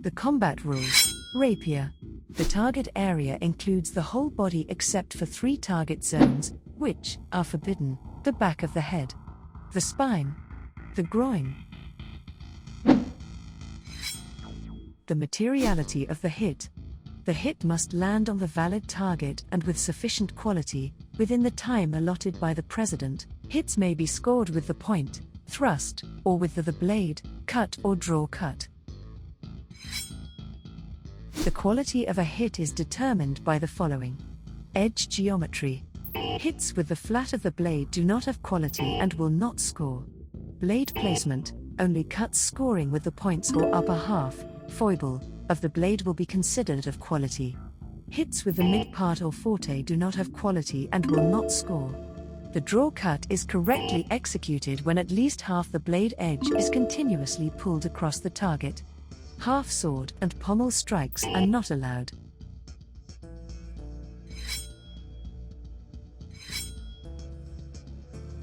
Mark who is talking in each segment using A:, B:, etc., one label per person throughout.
A: The combat rules. Rapier. The target area includes the whole body except for 3 target zones, which are forbidden: the back of the head, the spine, the groin. The materiality of the hit. The hit must land on the valid target and with sufficient quality, within the time allotted by the President. Hits may be scored with the point, thrust, or with the blade, cut or draw cut. The quality of a hit is determined by the following. Edge geometry. Hits with the flat of the blade do not have quality and will not score. Blade placement. Only cuts scoring with the points or upper half, foible, of the blade will be considered of quality. Hits with the mid part or forte do not have quality and will not score. The draw cut is correctly executed when at least half the blade edge is continuously pulled across the target. Half sword and pommel strikes are not allowed.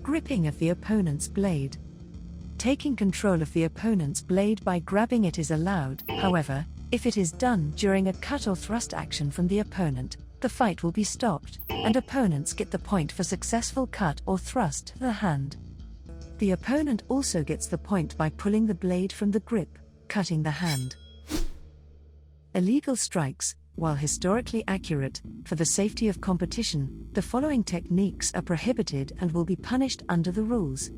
A: Gripping of the opponent's blade. Taking control of the opponent's blade by grabbing it is allowed. However, if it is done during a cut or thrust action from the opponent, the fight will be stopped, and opponents get the point for successful cut or thrust to the hand. The opponent also gets the point by pulling the blade from the grip, cutting the hand. Illegal strikes. While historically accurate, for the safety of competition, the following techniques are prohibited and will be punished under the rules.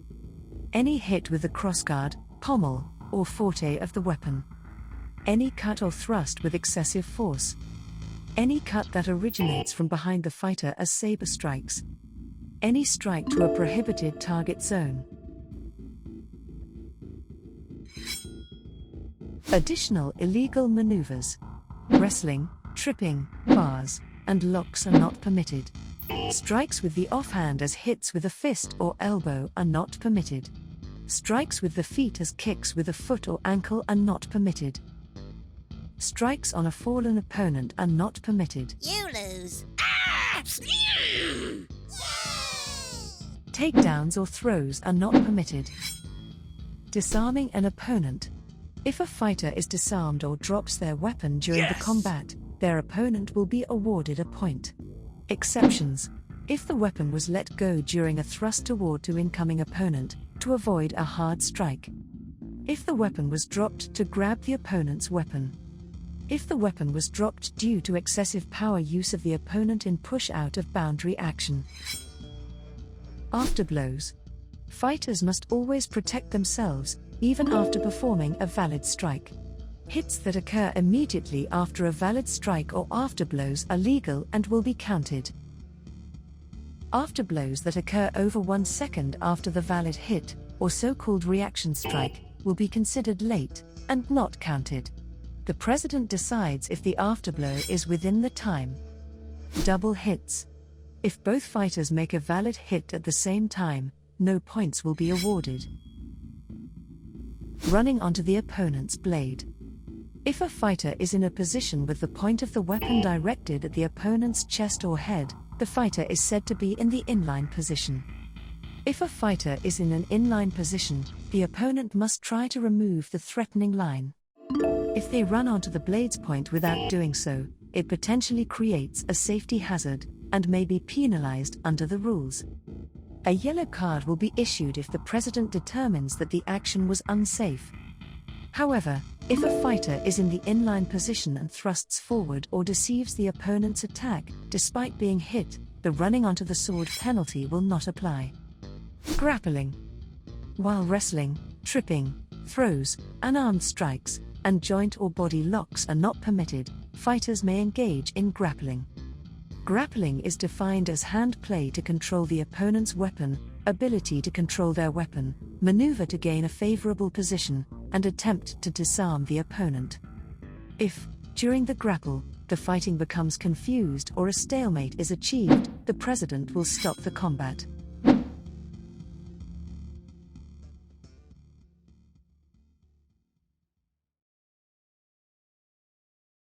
A: Any hit with the crossguard, pommel, or forte of the weapon. Any cut or thrust with excessive force. Any cut that originates from behind the fighter as saber strikes. Any strike to a prohibited target zone. Additional illegal maneuvers. Wrestling, tripping, bars, and locks are not permitted. Strikes with the offhand as hits with a fist or elbow are not permitted. Strikes with the feet as kicks with a foot or ankle are not permitted. Strikes on a fallen opponent are not permitted.
B: You lose.
A: Takedowns or throws are not permitted. Disarming an opponent. If a fighter is disarmed or drops their weapon during the combat, their opponent will be awarded a point. Exceptions. If the weapon was let go during a thrust toward to incoming opponent, to avoid a hard strike. If the weapon was dropped to grab the opponent's weapon. If the weapon was dropped due to excessive power use of the opponent in push out of boundary action. Afterblows. Fighters must always protect themselves, even after performing a valid strike. Hits that occur immediately after a valid strike or afterblows are legal and will be counted. Afterblows that occur over 1 second after the valid hit, or so-called reaction strike, will be considered late, and not counted. The President decides if the afterblow is within the time. Double hits. If both fighters make a valid hit at the same time, no points will be awarded. Running onto the opponent's blade. If a fighter is in a position with the point of the weapon directed at the opponent's chest or head, the fighter is said to be in the inline position. If a fighter is in an inline position, the opponent must try to remove the threatening line. If they run onto the blade's point without doing so, it potentially creates a safety hazard, and may be penalized under the rules. A yellow card will be issued if the President determines that the action was unsafe. However, if a fighter is in the inline position and thrusts forward or deceives the opponent's attack, despite being hit, the running onto the sword penalty will not apply. Grappling. While wrestling, tripping, throws, unarmed strikes, and joint or body locks are not permitted, fighters may engage in grappling. Grappling is defined as hand play to control the opponent's weapon, ability to control their weapon, maneuver to gain a favorable position, and attempt to disarm the opponent. If, during the grapple, the fighting becomes confused or a stalemate is achieved, the President will stop the combat.